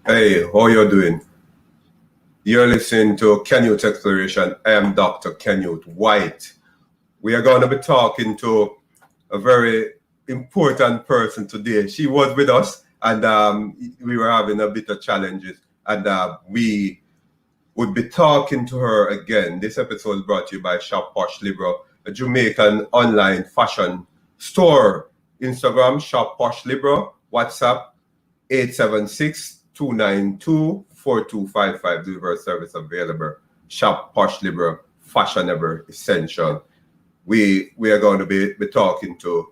Hey, how you doing? You're listening to Canute Exploration. I am Dr. Canute White. We are going to be talking to a very important person today. She was with us, and we were having a bit of challenges, and we would be talking to her again. This episode is brought to you by Shop Posh Libro, a Jamaican online fashion store. Instagram, Shop Posh Libro. WhatsApp, 876-292-4255. Delivery service available. Shop Posh Libro, fashionable, essential. We are going to be talking to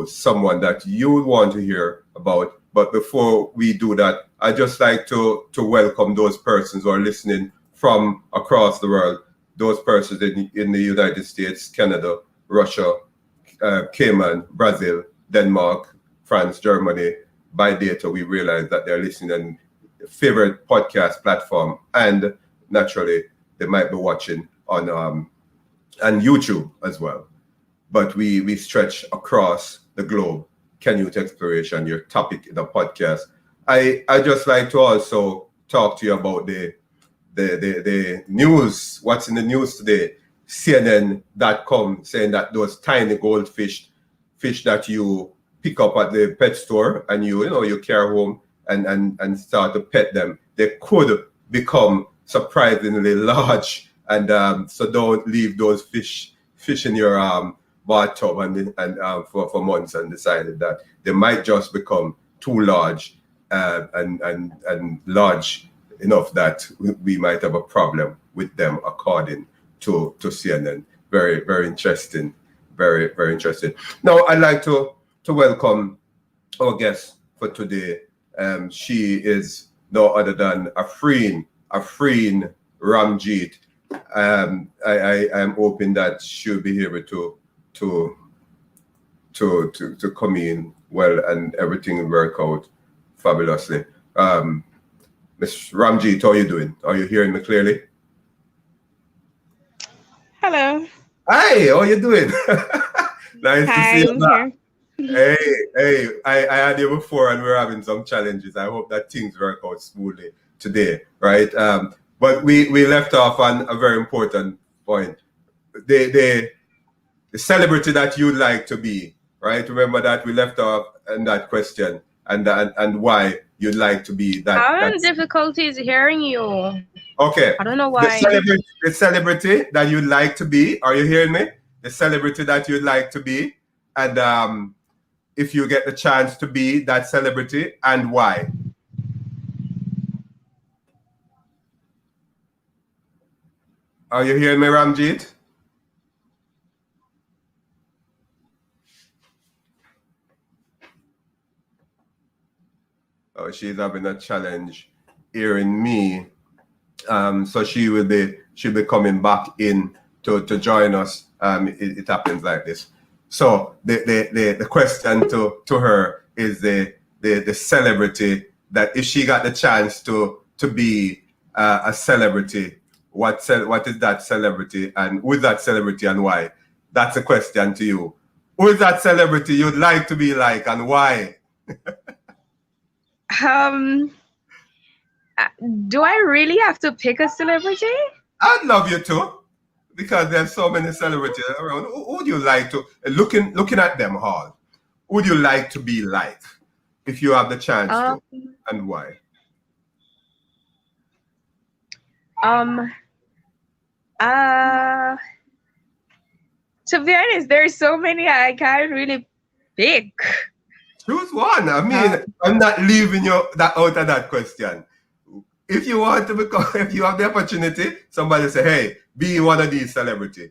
someone that you would want to hear about. But before we do that, I just like to welcome those persons who are listening from across the world. Those persons in the United States, Canada, Russia, Cayman, Brazil, Denmark, France, Germany. By data, we realize that they're listening on favorite podcast platform, and naturally, they might be watching on YouTube as well. But we stretch across the globe. Canute Exploration, your topic in the podcast. I just like to also talk to you about the news. What's in the news today? CNN.com saying that those tiny goldfish that you pick up at the pet store and you carry home and start to pet them, they could become surprisingly large. And so don't leave those fish in your bathtub and for months and decided that they might just become too large and large enough that we might have a problem with them, according to CNN. Very, very interesting. Very, very interesting. Now, I'd like to welcome our guest for today. She is no other than Afreen Ramgeet. I am hoping that she'll be able to come in well and everything will work out fabulously. Ms. Ramgeet, how are you doing? Are you hearing me clearly? Hello. Hi, how are you doing? Nice to see you back. Here. Hey, I had you before and we're having some challenges. I hope that things work out smoothly today, right? But we left off on a very important point. The celebrity that you'd like to be, right? Remember that we left off on that question and why you'd like to be that. I'm having difficulties hearing you. Okay. I don't know why. The celebrity that you'd like to be, are you hearing me? The celebrity that you'd like to be, and if you get the chance to be that celebrity, and why? Are you hearing me, Ramgeet? Oh, she's having a challenge hearing me. So she'll be coming back in to join us. It happens like this. So the question to her is the celebrity that if she got the chance to be a celebrity, what is that celebrity, and who is that celebrity and why? That's a question to you. Who is that celebrity you'd like to be like and why? Do I really have to pick a celebrity? I'd love you to, because there's so many celebrities around. Who would you like to, looking at them all, who would you like to be like if you have the chance to, and why? To be honest, there's so many I can't really pick. Choose one. I mean, I'm not leaving you out of that question. If you want to become, if you have the opportunity, somebody say, hey, be one of these celebrities.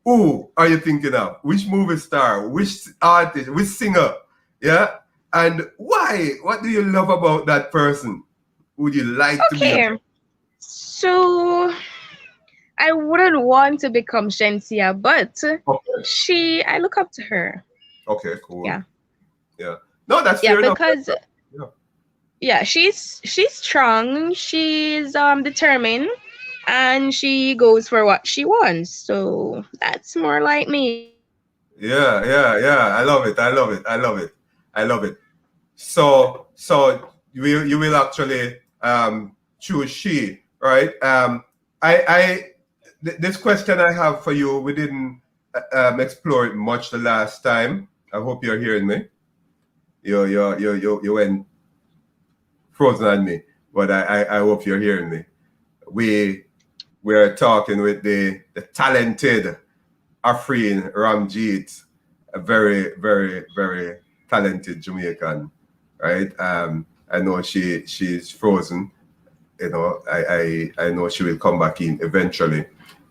Who are you thinking of? Which movie star? Which artist? Which singer? Yeah? And why? What do you love about that person? Would you like to be? Okay. So I wouldn't want to become Shensia, but I look up to her. Okay, cool. Yeah. No, that's fair enough. Because she's strong, she's determined, and she goes for what she wants. So that's more like me. Yeah. I love it. So you will actually choose she, right? I this question I have for you, we didn't explore it much the last time. I hope you're hearing me. You went frozen on me, but I hope you're hearing me. We're talking with the talented Afreen Ramgeet, a very, very, very talented Jamaican, right? I know she's frozen. You know, I know she will come back in eventually,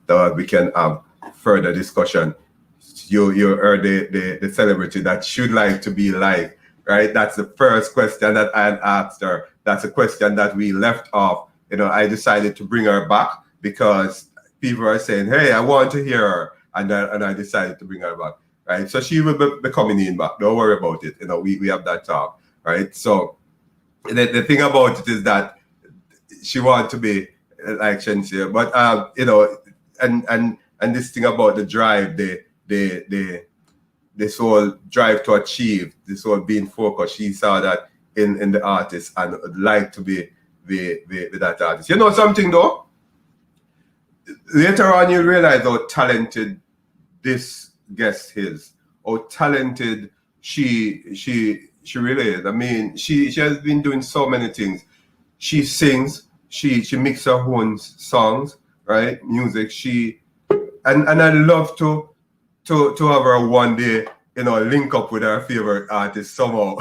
that we can have further discussion. You are the celebrity that should like to be like, right? That's the first question that I had asked her. That's a question that we left off. You know, I decided to bring her back because people are saying, "Hey, I want to hear her," and I decided to bring her back, right? So she will be coming in back. Don't worry about it. You know, we have that talk, right? So the thing about it is that she wants to be like Shensia, but you know, and this thing about the drive, this whole drive to achieve, this whole being focused, she saw that in the artist and would like to be that artist. You know something though? Later on you realize how talented this guest is, how talented she really is. I mean, she has been doing so many things. She sings, she makes her own songs, right? Music. And I love to have her one day, you know, link up with her favorite artist somehow.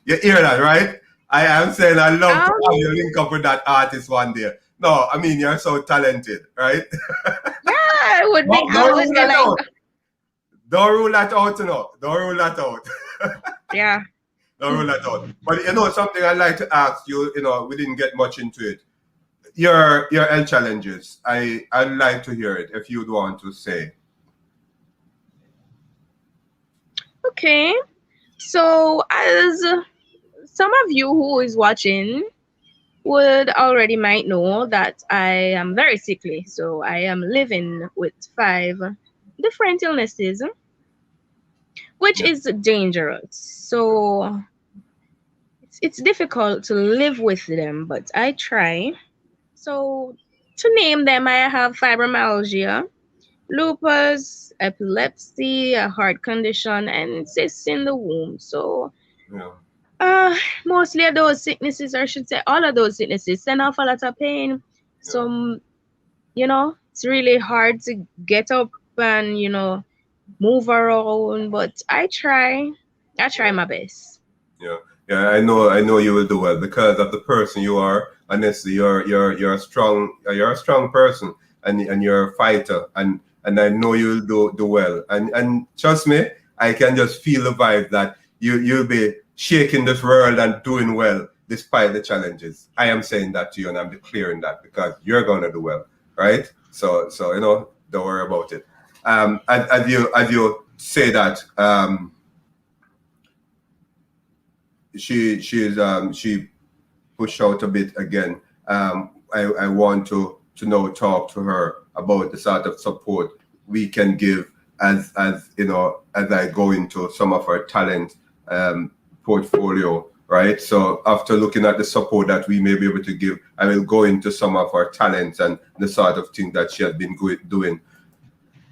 You hear that, right? I am saying I love to have you link up with that artist one day. No, I mean you're so talented, right? Yeah, I would be. Don't rule that out. Don't rule that out, you know. Don't rule that out. Yeah. Don't rule that out. But you know something I'd like to ask you, you know, we didn't get much into it. Your health challenges. I'd like to hear it if you'd want to say. Okay. So as some of you who is watching would already might know that I am very sickly. So I am living with 5 different illnesses, which is dangerous. So it's difficult to live with them, but I try. So to name them, I have fibromyalgia, lupus, epilepsy, a heart condition, and cysts in the womb. So mostly of those sicknesses, or I should say all of those sicknesses, send off a lot of pain. Some, you know, it's really hard to get up and, you know, move around, but I try my best. Yeah, I know you will do well because of the person you are. Honestly, you're a strong person, and you're a fighter, and I know you'll do well. And trust me, I can just feel the vibe that you'll be shaking this world and doing well despite the challenges. I am saying that to you, and I'm declaring that because you're gonna do well, right? So you know, don't worry about it. As you say that, she pushed out a bit again. I want to now talk to her about the sort of support we can give as you know, as I go into some of her talent portfolio, right? So after looking at the support that we may be able to give, I will go into some of her talents and the sort of thing that she has been doing.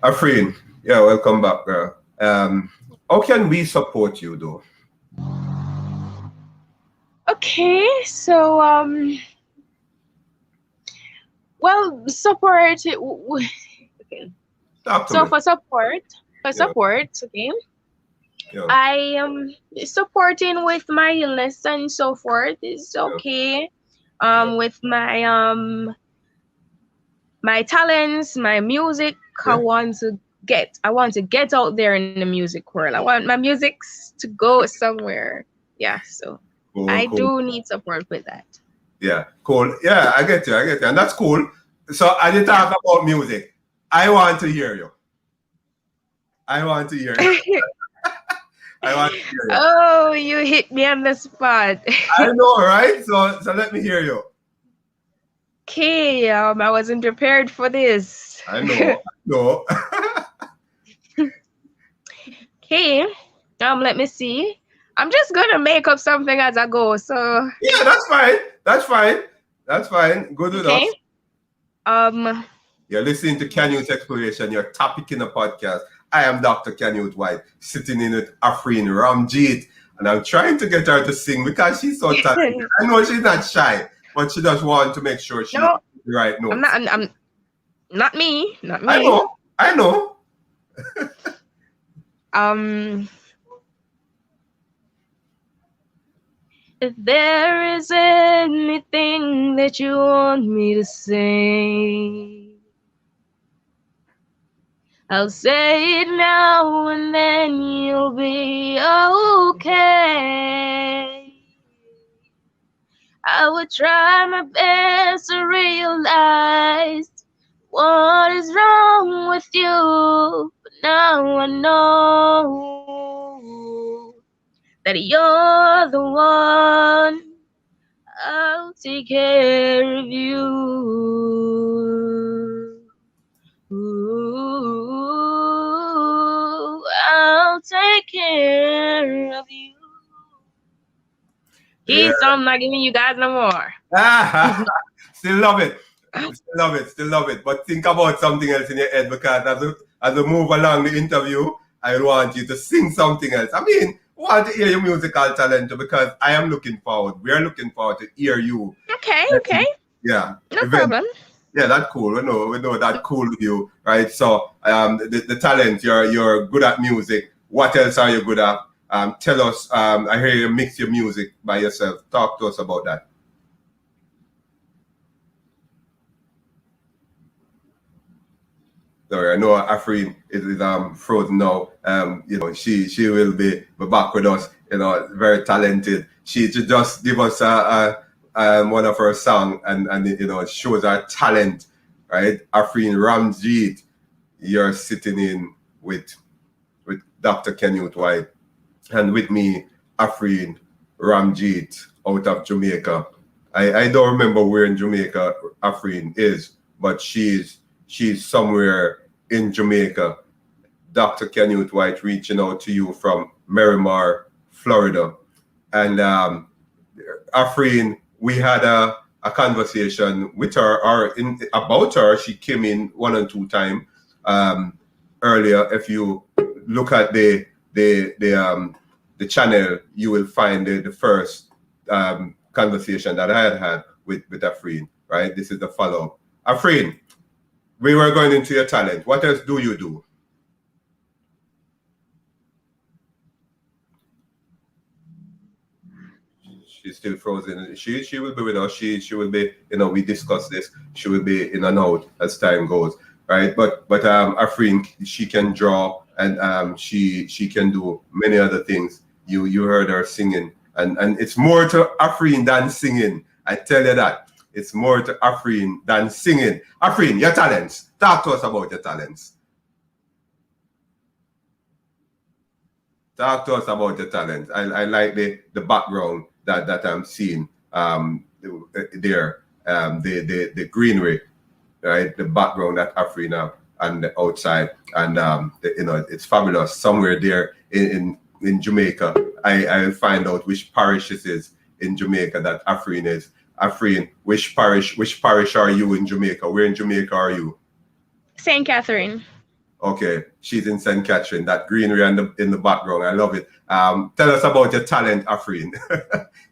Afreen, yeah, welcome back, girl. How can we support you though? Okay, so well, support. Okay. So for support, okay, I am supporting with my illness and so forth is okay. With my my talents, my music, I want to get out there in the music world. I want my music to go somewhere. Yeah, so I do need support with that. Yeah, cool. Yeah, I get you, and that's cool. So as you talk about music, I want to hear you. I want to hear you. I want to hear you. Oh, you hit me on the spot. I know, right? So let me hear you. Okay, I wasn't prepared for this. I know. Okay, let me see. I'm just gonna make up something as I go. So Yeah, that's fine. That's fine. That's fine. Good with okay. us. Um. You're listening to Canute Exploration, your topic in the podcast. I am Dr. Canute White, sitting in with Afreen Ramgeet, and I'm trying to get her to sing because she's so talented. I know she's not shy, but she just wants to make sure she No, the right I'm notes. not. I'm not me. Not I me. know. I know. If there is anything that you want me to say, I'll say it now and then you'll be okay. I would try my best to realize what is wrong with you, but now I know that you're the one. I'll take care of you. Ooh, I'll take care of you. Yeah. So I'm not giving you guys no more. Still love it. Still love it. Still love it. But think about something else in your head because as we move along the interview, I want you to sing something else. I mean, I want to hear your musical talent because I am looking forward. We are looking forward to hear you. Okay. Yeah. No problem. Yeah, that's cool. We know that cool with you, right? So the talent, you're good at music. What else are you good at? Tell us. I hear you mix your music by yourself. Talk to us about that. Sorry, I know Afreen is frozen now. She will be back with us. Very talented. She just give us one of her song and it shows her talent, right? Afreen Ramgeet, you're sitting in with Dr. Canute White and with me, Afreen Ramgeet out of Jamaica. I don't remember where in Jamaica Afreen is, but she's somewhere in Jamaica. Dr. Canute White reaching out to you from Miramar, Florida. And Afreen, we had a conversation with her or about her. She came in 1 and 2 times earlier. If you look at the channel, you will find the first conversation that I had with Afreen, right? This is the follow-up. Afreen, we were going into your talent. What else do you do? She's still frozen. She will be with us. She will be, we discussed this. She will be in and out as time goes, right? But Afreen, she can draw and she can do many other things. You heard her singing, and it's more to Afreen than singing. I tell you that. It's more to Afreen than singing. Afreen, your talents. Talk to us about your talents. Talk to us about your talents. I like the background that I'm seeing there. The greenery, right? The background that Afreen have and the outside. And it's fabulous. Somewhere there in Jamaica. I'll find out which parish this is in Jamaica that Afreen is. Afreen, which parish are you in Jamaica? Where in Jamaica are you? St. Catherine. Okay, she's in St. Catherine. That greenery in the background, I love it. Tell us about your talent, Afreen.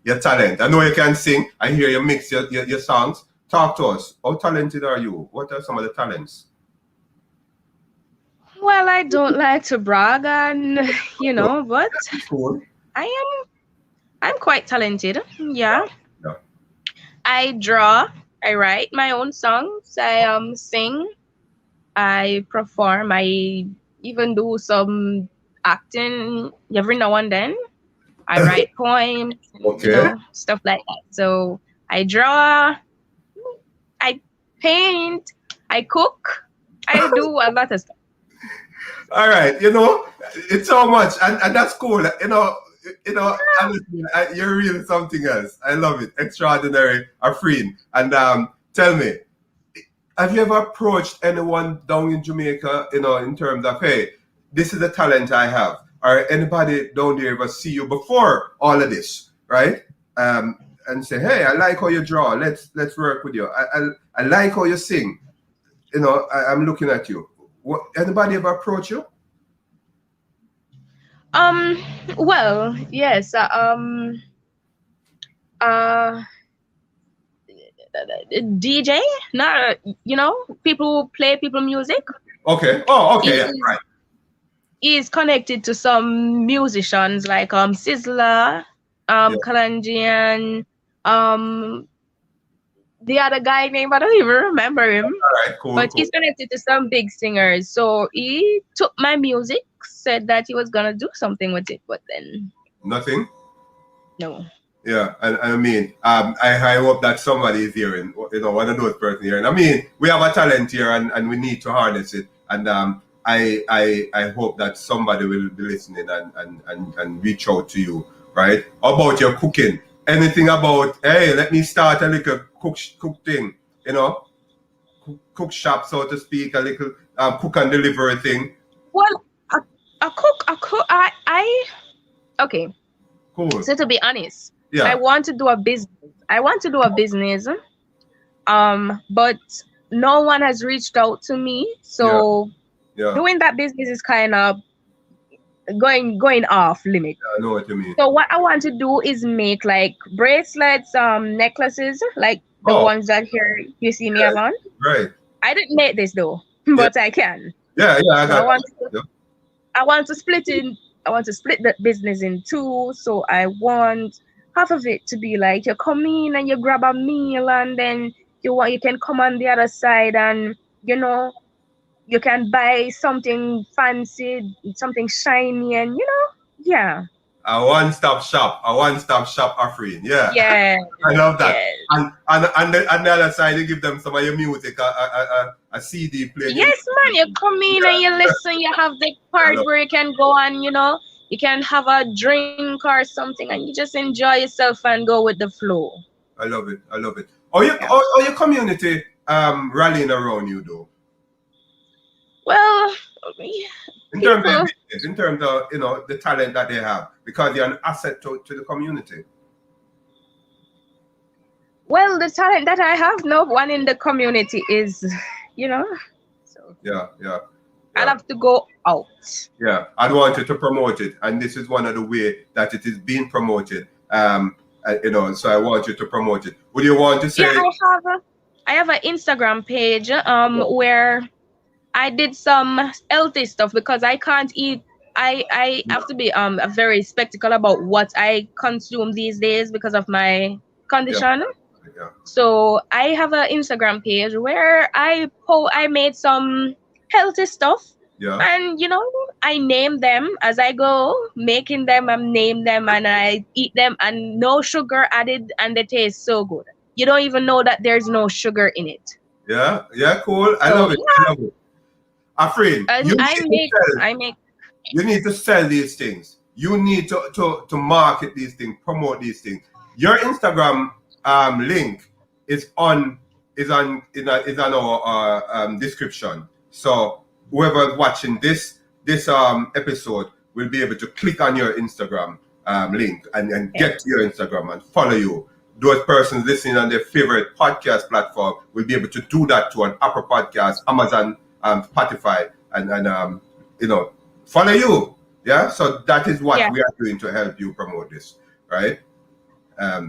Your talent. I know you can sing. I hear you mix your songs. Talk to us. How talented are you? What are some of the talents? Well, I don't like to brag, and but Cool. I'm quite talented. Yeah. Yeah. I draw. I write my own songs. I sing. I perform. I even do some acting every now and then. I write poems, Okay. stuff like that. So I draw, I paint, I cook, I do a lot of stuff. All right, it's so much, and that's cool. Honestly, you're really something else. I love it. Extraordinary, Afreen. And tell me, have you ever approached anyone down in Jamaica, in terms of, hey, this is the talent I have. or anybody down there ever see you before all of this, right? And say, hey, I like how you draw. Let's work with you. I like how you sing. You know, I'm looking at you. What, anybody ever approach you? Well, yes. Uh, DJ, not people who play people music. Okay. Oh, okay. He Yeah. Right. is connected to some musicians like Sizzler, Yeah. Kalanjian, the other guy name I don't even remember him. All right. Cool. But Cool. he's connected to some big singers. So he took my music, said that he was gonna do something with it, but then Nothing. no. Yeah, and I mean, I hope that somebody is hearing, you know, one of those persons hearing. I mean, we have a talent here, and we need to harness it. And I hope that somebody will be listening and reach out to you, right? About your cooking, anything about, hey, let me start a little cook thing, you know, cook shop, so to speak, a little cook and delivery thing. Well, a cook. Okay. Cool. So to be honest, Yeah. I want to do a business. But no one has reached out to me. So Yeah. doing that business is kind of going off limit. Yeah, I know what you mean. So what I want to do is make like bracelets, necklaces, like the ones that here you see me on. Right. I didn't make this though, but I can. Yeah. I So got I want to split the business in two. So I want half of it to be like you come in and you grab a meal, and then you can come on the other side, and you can buy something fancy, something shiny, and yeah. A one-stop shop, Afreen. Yeah. Yeah. I love that. Yes. And on the other side, you give them some of your music, a CD player. Yes, man. You come in and you listen. You have the part where you can go and you can have a drink or something, and you just enjoy yourself and go with the flow. I love it. Or your community rallying around you though. Well, in terms of business, in terms of the talent that they have, because you're an asset to the community. Well, the talent that I have, no one in the community is, So Yeah. I'd have to go out. Yeah, I'd want you to promote it, and this is one of the way that it is being promoted. So I want you to promote it. Would you want to say? Yeah, I have an Instagram page where I did some healthy stuff because I can't eat. I have to be very spectacle about what I consume these days because of my condition. Yeah. So I have an Instagram page where I made some healthy stuff. Yeah. And I name them as I go, making them and name them, and I eat them, and no sugar added, and they taste so good. You don't even know that there's no sugar in it. Yeah, cool. I love it. Afreen, you need to sell these things. You need to market these things, promote these things. Your Instagram link is on our description. So whoever's watching this episode will be able to click on your Instagram link and get to your Instagram and follow you. Those persons listening on their favorite podcast platform will be able to do that to an Apple Podcast, Amazon, Spotify, and follow you. Yeah. So that is what we are doing to help you promote this, right?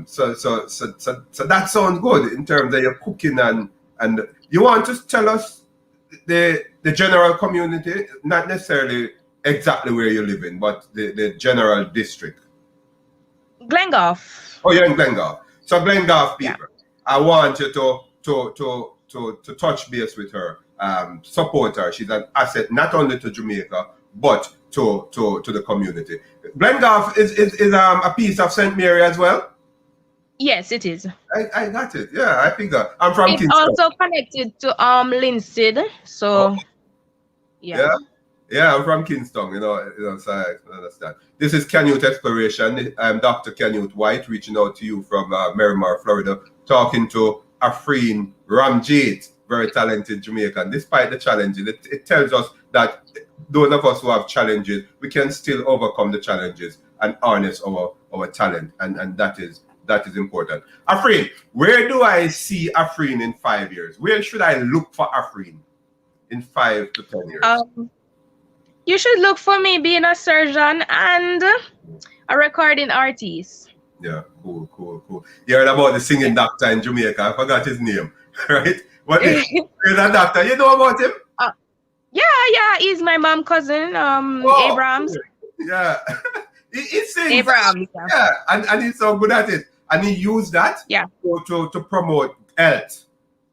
So that sounds good in terms of your cooking and you want to tell us the general community, not necessarily exactly where you're living, but the general district. Glengoff. Oh, you're in Glengoff. So Glengoff people, I want you to touch base with her, support her. She's an asset not only to Jamaica but to the community. Glengoff is a piece of St. Mary as well. Yes, it is. I got it. Yeah, I figure. I'm from Kingston. It's also connected to Linseed. So yeah, I'm from Kingston, so I understand. This is Canute Exploration. I'm Dr. Canute White, reaching out to you from Miramar, Florida, talking to Afreen Ramgeet, very talented Jamaican. Despite the challenges, it tells us that those of us who have challenges, we can still overcome the challenges and harness our talent, and that is important. Afreen, where do I see Afreen in 5 years? Where should I look for Afreen in 5 to 10 years? You should look for me being a surgeon and a recording artist. Yeah, cool. You heard about the singing doctor in Jamaica. I forgot his name, right? What is that doctor? You know about him? Yeah, he's my mom cousin, Abrams. Yeah. He sings. Abrams, yeah. And he's so good at it. And he used that to promote health.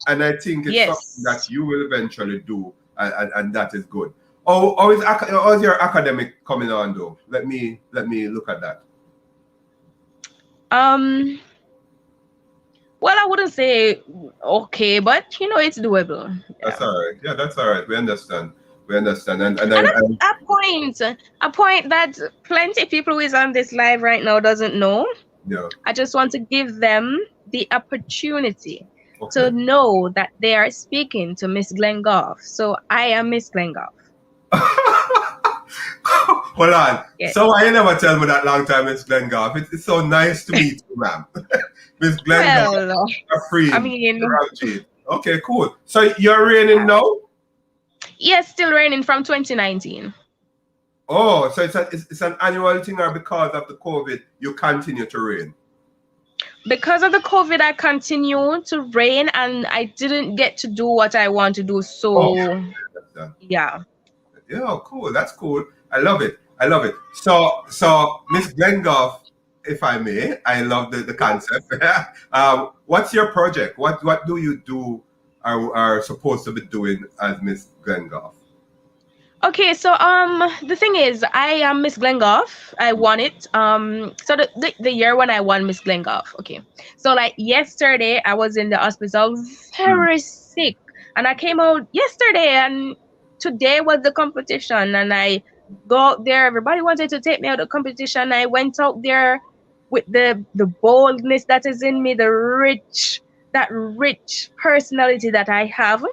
And I think it's something that you will eventually do, and that is good. How's your academic coming on though? Let me look at that. Well, I wouldn't say okay, but it's doable. That's all right. Yeah, that's all right. We understand. And a point that plenty of people who is on this live right now doesn't know. Yeah. I just want to give them the opportunity to know that they are speaking to Miss Glengoff. So I am Miss Glengoff. Hold on. Yes. So why you never tell me that long time, Miss Glengoff? It's so nice to meet you, ma'am. Miss Glengoff. Well, Afreen, Ramgeet. Okay, cool. So you're reigning now? Yes, still reigning from 2019. Oh, so it's an annual thing, or because of the COVID, you continue to reign? Because of the COVID, I continue to reign, and I didn't get to do what I want to do. So, yeah. Yeah, cool. That's cool. I love it. So Miss Glengoff, if I may, I love the concept. What's your project? What do you do? Are supposed to be doing as Miss Glengoff? Okay, so the thing is, I am Miss Glengoff. I won it. So the year when I won Miss Glengoff. Okay, so like yesterday, I was in the hospital, very sick, and I came out yesterday, and today was the competition, and I go out there. Everybody wanted to take me out of the competition. I went out there with the boldness that is in me, that rich personality that I have.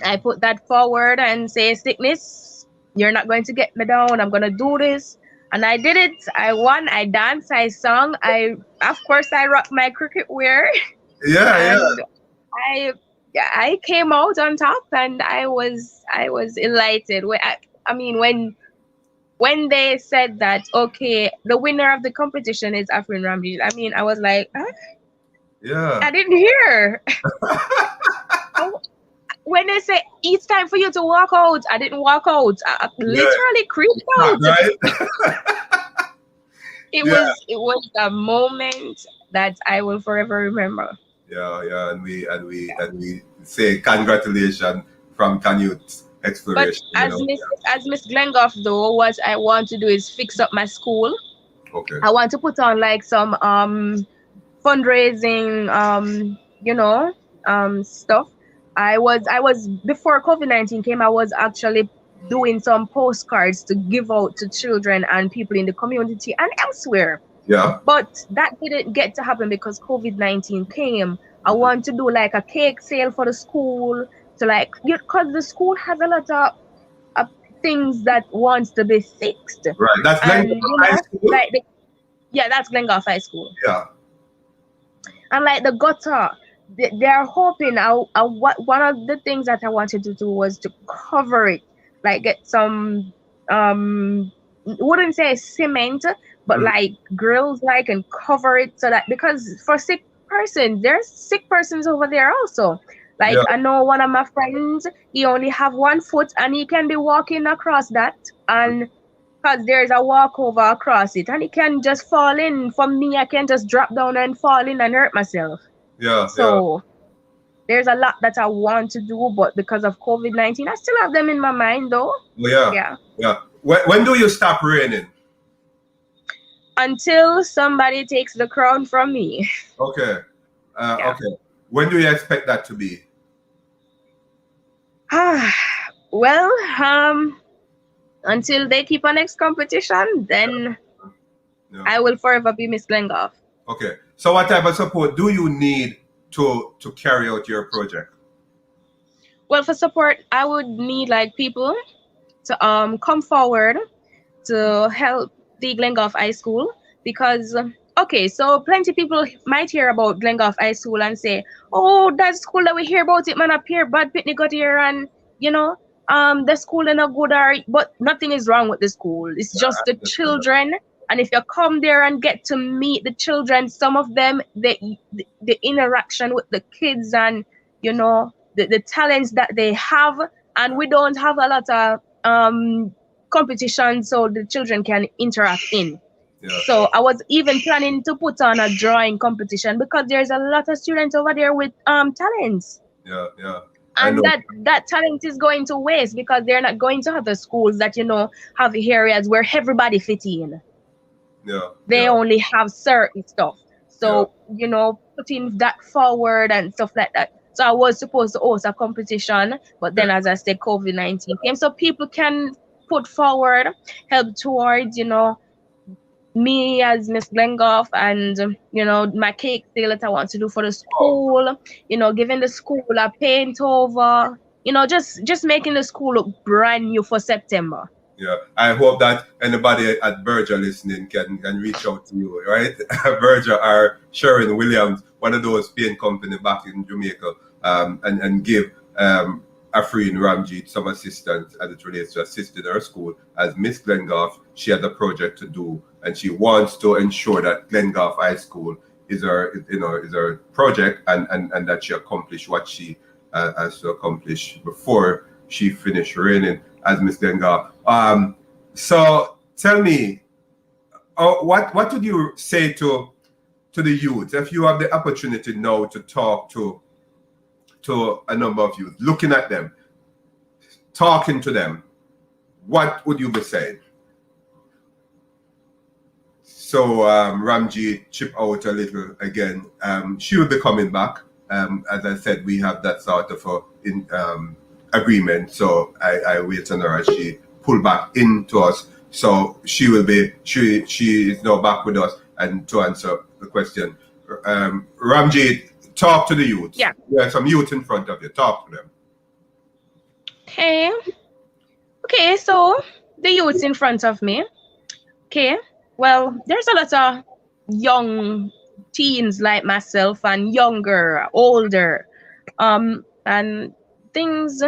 I put that forward and say, sickness, you're not going to get me down. I'm going to do this. And I did it. I won. I danced. I sung. Of course, I rocked my cricket wear. Yeah, and I came out on top, and I was elated. I mean, when they said that, okay, the winner of the competition is Afreen Ramgeet, I mean, I was like, huh? Yeah. I didn't hear. When they say it's time for you to walk out, I didn't walk out. I literally creeped out. Right? It was a moment that I will forever remember. Yeah, and we say congratulations from Canute's exploration. But as Miss Glengoff though, what I want to do is fix up my school. Okay. I want to put on like some fundraising stuff. I was before COVID-19 came, I was actually doing some postcards to give out to children and people in the community and elsewhere. Yeah. But that didn't get to happen because COVID-19 came. I want to do like a cake sale for the school to because the school has a lot of things that wants to be fixed. Right. That's Glengoff High School? That's Glengoff High School. Yeah. And like the gutter, they're hoping. One of the things that I wanted to do was to cover it, like get some wouldn't say cement, but like grills, and cover it so that, because for sick persons, there's sick persons over there also. I know one of my friends, he only have 1 foot and he can be walking across that, and because there's a walkover across it, and he can just fall in. For me, I can just drop down and fall in and hurt myself. Yeah. So there's a lot that I want to do, but because of COVID-19, I still have them in my mind though. Yeah. When do you stop raining? Until somebody takes the crown from me. Okay. Okay. When do you expect that to be? Well, until they keep our next competition, then I will forever be Miss Glengoff. Okay. So what type of support do you need to carry out your project? Well, for support, I would need like people to come forward to help the Glengoff High School because okay, so plenty people might hear about Glengoff High School and say, "Oh, that school that we hear about it, man, up here, bad pitney got here, and you know, the school is not good, or but nothing is wrong with the school. It's Yeah, just the I understand that. children." And if you come there and get to meet the children, some of them, the interaction with the kids and the talents that they have, and we don't have a lot of competition so the children can interact in. Yeah, So I was even planning to put on a drawing competition because there's a lot of students over there with talents. yeah, yeah. I And know. that talent is going to waste because they're not going to other schools that have areas where everybody fit in. Yeah, They yeah, only have certain stuff. yeah. So, putting that forward and stuff like that. So I was supposed to host a competition, but then as I said, COVID-19 came. So people can put forward, help towards, me as Miss Glengoff and, my cake sale that I want to do for the Wow. school, giving the school a paint over, just making the school look brand new for September. Yeah, I hope that anybody at Berger listening can reach out to you, right? Berger or Sharon Williams, one of those paint company back in Jamaica, and give Afreen Ramgeet some assistance as it relates to assisting her school. As Miss Glengoff, she has a project to do, and she wants to ensure that Glengoff High School is her project, and that she accomplish what she has to accomplish before she finished reigning as Miss Glengoff. So tell me, what would you say to the youth if you have the opportunity now to talk to a number of youth, looking at them, talking to them? What would you be saying? So Ramji chip out a little again. She will be coming back. As I said, we have that sort of agreement. So I wait on her as she pull back into us. So she is now back with us and to answer the question. Ramji, talk to the youth. Yeah. There are some youth in front of you. Talk to them. Okay. Okay, so the youths in front of me. Okay. Well, there's a lot of young teens like myself and younger, older. And things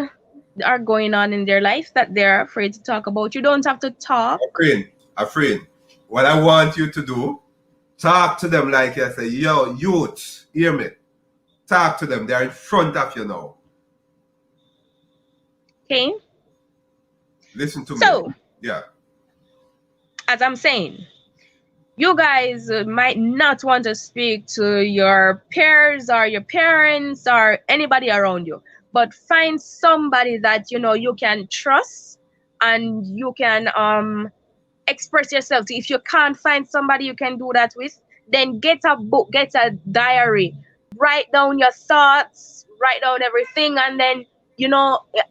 are going on in their life that they're afraid to talk about. You don't have to talk. Afreen, what I want you to do, talk to them like I say, yo, youth, hear me. Talk to them. They're in front of you now. Okay. Listen to So, me. Yeah. as I'm saying, you guys might not want to speak to your peers or your parents or anybody around you, but find somebody that you can trust and you can express yourself to. If you can't find somebody you can do that with, then get a book, get a diary, write down your thoughts, write down everything, and then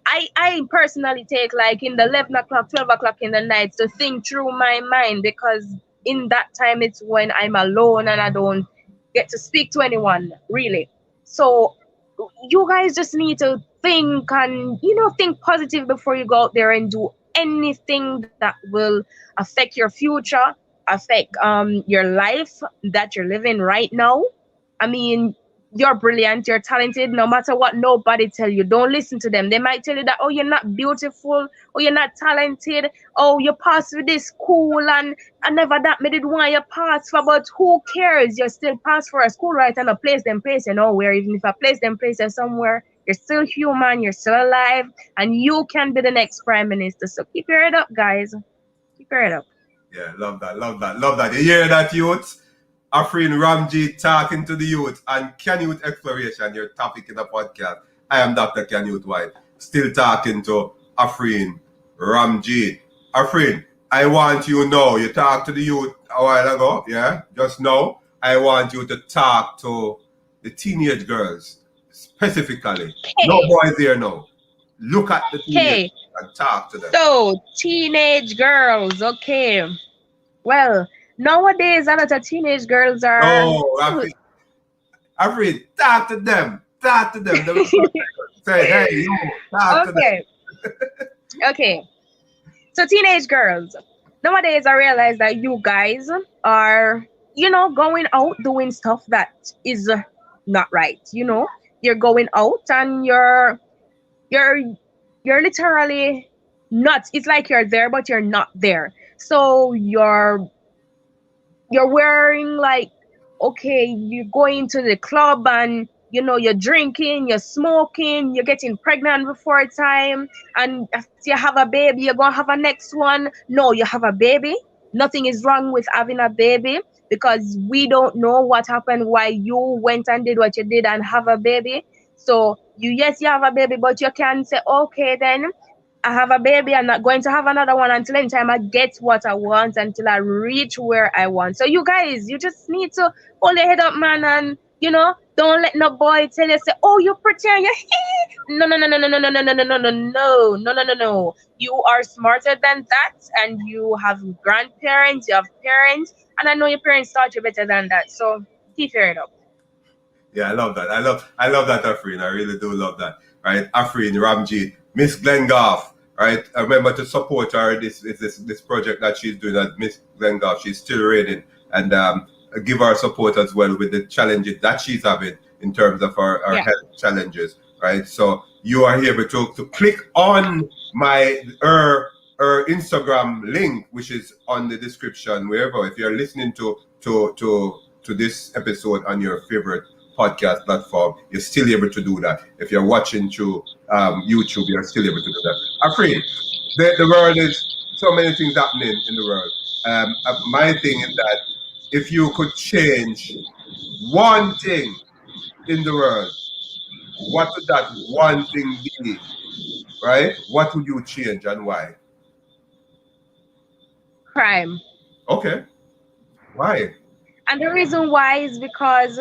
I personally take like in the 11 o'clock, 12 o'clock in the night to think through my mind, because in that time it's when I'm alone and I don't get to speak to anyone really. So you guys just need to think and think positive before you go out there and do anything that will affect your future, affect your life that you're living right now. I mean, you're brilliant, you're talented, no matter what nobody tell you. Don't listen to them. They might tell you that, oh, you're not beautiful, or you're not talented, oh, you passed with this school, and I never that made it want you pass for, but who cares? You still pass for a school, right? And a place them place, where even if I place them place somewhere, you're still human, you're still alive, and you can be the next prime minister. So keep your head up, guys. Keep your head up. Yeah, love that, love that, love that. You hear that, youth? Afreen Ramji talking to the youth and Canute Exploration, your topic in the podcast. I am Dr. Canute White, still talking to Afreen Ramji. Afreen, I want you now, you talked to the youth a while ago, yeah? Just now, I want you to talk to the teenage girls specifically. Okay. No boys here now. Look at the teenage Okay. and talk to them. So, teenage girls, okay. Well, nowadays, a lot of teenage girls are. Oh, Afreen, talk to them. Talk to them. Say, hey, you, talk to them. Okay. Okay. So teenage girls. Nowadays I realize that you guys are, going out doing stuff that is not right. You're going out and you're you're literally not, it's like you're there but you're not there. So you're wearing like, okay, you're going to the club and you're drinking, you're smoking, you're getting pregnant before time, and after you have a baby you're gonna have a next one. No, you have a baby. Nothing is wrong with having a baby, because we don't know what happened, why you went and did what you did and have a baby. So yes, you have a baby, but you can say, okay, then I have a baby. I'm not going to have another one until any time I get what I want, until I reach where I want. So you guys, you just need to hold your head up, man, and don't let no boy tell you, say, oh, you're pretty and you're no, no, no, no, no, no, no, no, no, no, no, no, no, no, no, no, no. You are smarter than that, and you have grandparents, you have parents, and I know your parents taught you better than that. So keep your head up. Yeah, I love that. I love that, Afreen. I really do love that. Right, Afreen, Ramgeet, Miss Glengarth. Right, I remember to support her. This project that she's doing at Miss Glengarth. She's still reading, and give her support as well with the challenges that she's having in terms of her Yeah. health challenges. Right, so you are able to click on her Instagram link, which is on the description wherever. If you're listening to this episode on your favorite podcast platform, you're still able to do that. If you're watching through YouTube, you're still able to do that. Afreen, the world is so many things happening in the world. My thing is that if you could change one thing in the world, what would that one thing be? Right? What would you change and why? Crime. Okay. Why? And the reason why is because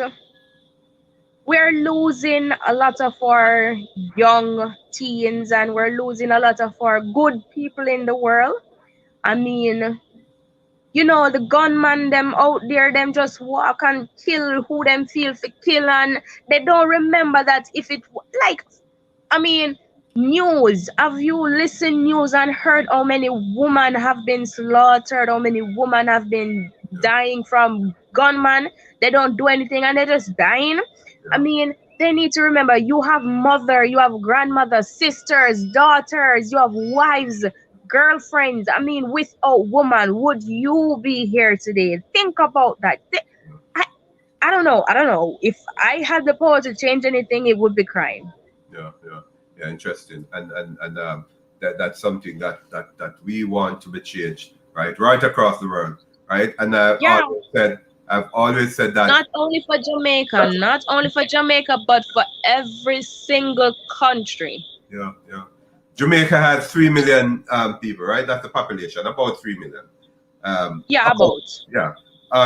we're losing a lot of our young teens, and we're losing a lot of our good people in the world. I mean, the gunman them out there, them just walk and kill who them feel for kill, and they don't remember that if it like, I mean, news. Have you listened news and heard how many women have been slaughtered? How many women have been dying from gunmen? They don't do anything and they're just dying. I mean, they need to remember, you have mother, you have grandmother, sisters, daughters, you have wives, girlfriends. I mean, without woman, would you be here today? Think about that. I, I don't know. I don't know. If I had the power to change anything, it would be crime. Yeah, interesting, and that's something that we want to be changed, right across the world, right. And Yeah. I've always said that Not only for Jamaica, but for every single country. yeah. Jamaica has 3 million people, right? That's the population, about 3 million. Yeah, about. Yeah.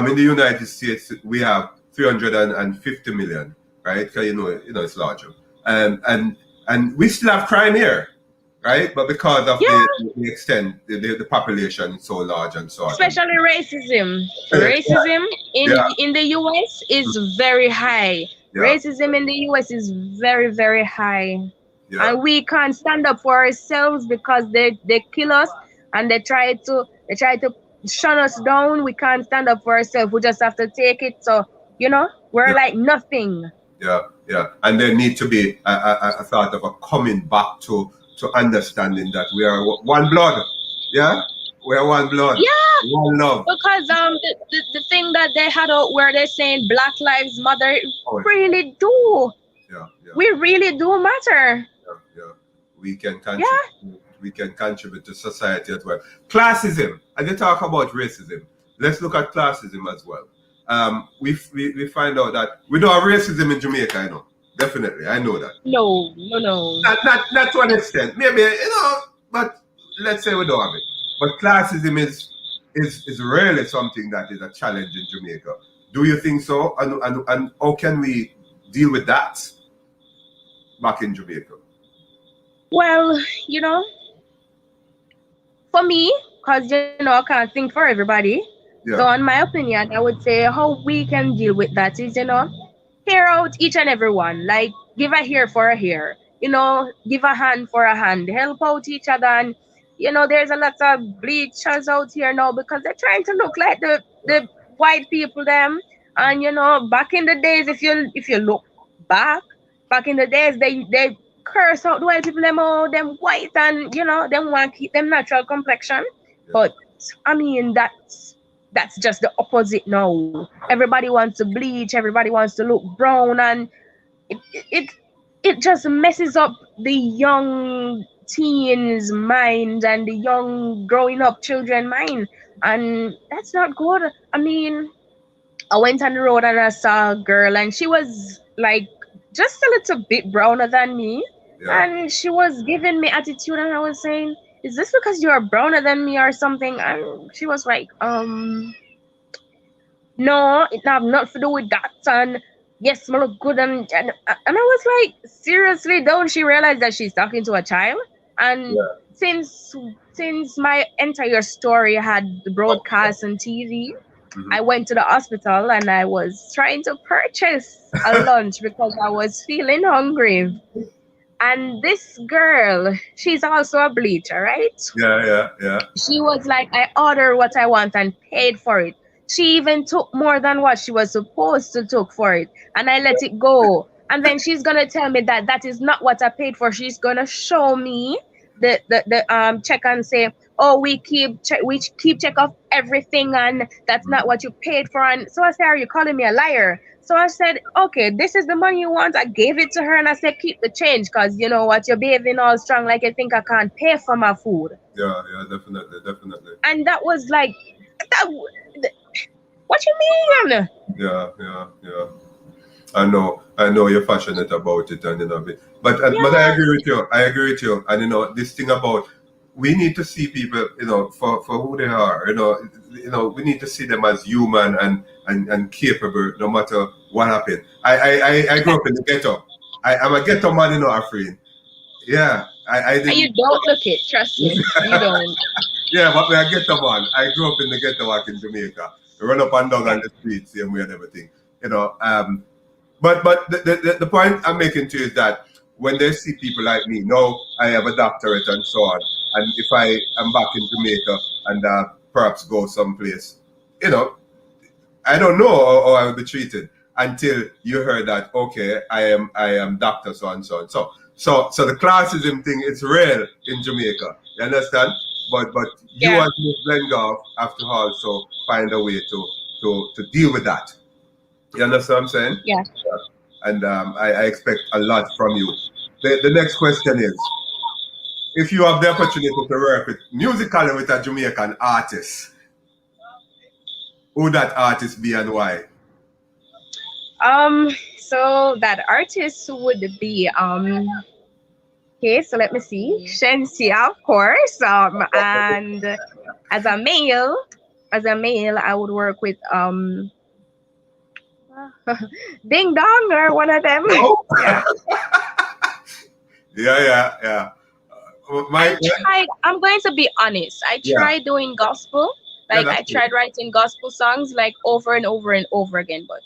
In the United States, we have 350 million, right? Because it's larger, and we still have crime here, right? But because of the extent, the population is so large and so on. Especially racism. Racism in the US is very high. Yeah. Racism in the US is very, very high. Yeah. And we can't stand up for ourselves because they kill us, and they try to shut us down. We can't stand up for ourselves. We just have to take it. So we're like nothing. Yeah, and there need to be a sort of a coming back to understanding that we are one blood. Yeah, we are one blood. Yeah, one love. Because the thing that they had out where they're saying Black Lives Matter really do. Yeah. We really do matter. Yeah. We can contribute. Yeah. We can contribute to society as well. Classism, and you talk about racism. Let's look at classism as well. We find out that we don't have racism in Jamaica, Definitely, I know that. No. Not to an extent. Maybe, but let's say we don't have it. But classism is really something that is a challenge in Jamaica. Do you think so? And how can we deal with that back in Jamaica? Well, for me, because I can't think for everybody. Yeah. So in my opinion, I would say how we can deal with that is, hear out each and every one. Like, give a hear for a hear. give a hand for a hand, help out each other. And there's a lot of bleachers out here now because they're trying to look like the white people them. And back in the days, if you look back in the days, they curse out the white people them, oh, them white, and them want to keep them natural complexion. But I mean, that's just the opposite now. Everybody wants to bleach, everybody wants to look brown, and it it it, it just messes up the young teens mind and the young growing up children mind, and that's not good. I mean, I went on the road and I saw a girl, and she was like just a little bit browner than me, Yeah. and she was giving me attitude, and I was saying, "Is this because you're browner than me or something?" And she was like, "No, it have nothing to do with that." And yes, I look good, and I was like, "Seriously, don't she realize that she's talking to a child?" And Yeah. since my entire story had Oh, broadcast on TV, mhm. I went to the hospital and I was trying to purchase a lunch because I was feeling hungry. And this girl, she's also a bleacher, right? Yeah, yeah, yeah. She was like, I ordered what I want and paid for it. She even took more than what she was supposed to took for it, and I let it go. And then she's gonna tell me that that is not what I paid for. She's gonna show me the check and say, "Oh, we keep check of everything, and that's not what you paid for." And so I said, "Are you calling me a liar?" So I said, "Okay, this is the money you want." I gave it to her and I said, "Keep the change, cause you know what, you're behaving all strong like you think I can't pay for my food." Yeah, yeah, definitely, definitely. And that was like, that, what you mean? Yeah, yeah, yeah. I know you're passionate about it, and but I Yeah, agree with you. I agree with you, and this thing about we need to see people, for who they are. We need to see them as human and capable, no matter what happened. I grew up in the ghetto. I'm a ghetto man, Afreen. Yeah, I and didn't. you don't look it. Trust me, you don't. Yeah, but we are ghetto man. I grew up in the ghetto back in Jamaica. Run up and down Yeah, on the streets, same way and everything. You know, um, but the point I'm making to you is that when they see people like me, now I have a doctorate and so on, and if I am back in Jamaica and perhaps go someplace, you know, I don't know how I will be treated until you heard that okay, I am doctor so and so and so. So the classism thing is real in Jamaica. You understand? But you yeah, as Miss Glengarth have to also find a way to deal with that. You understand what I'm saying? yeah. And I expect a lot from you. The next question is, if you have the opportunity to work with musically with a Jamaican artist, who that artist be and why? So that artist would be okay. So let me see, Shensia, of course. And as a male, I would work with Ding Dong or one of them. Oh, Yeah. yeah, yeah, yeah. My, I'm going to be honest. I yeah, tried doing gospel. yeah, Like that's I good. tried writing gospel songs like over and over and over again, but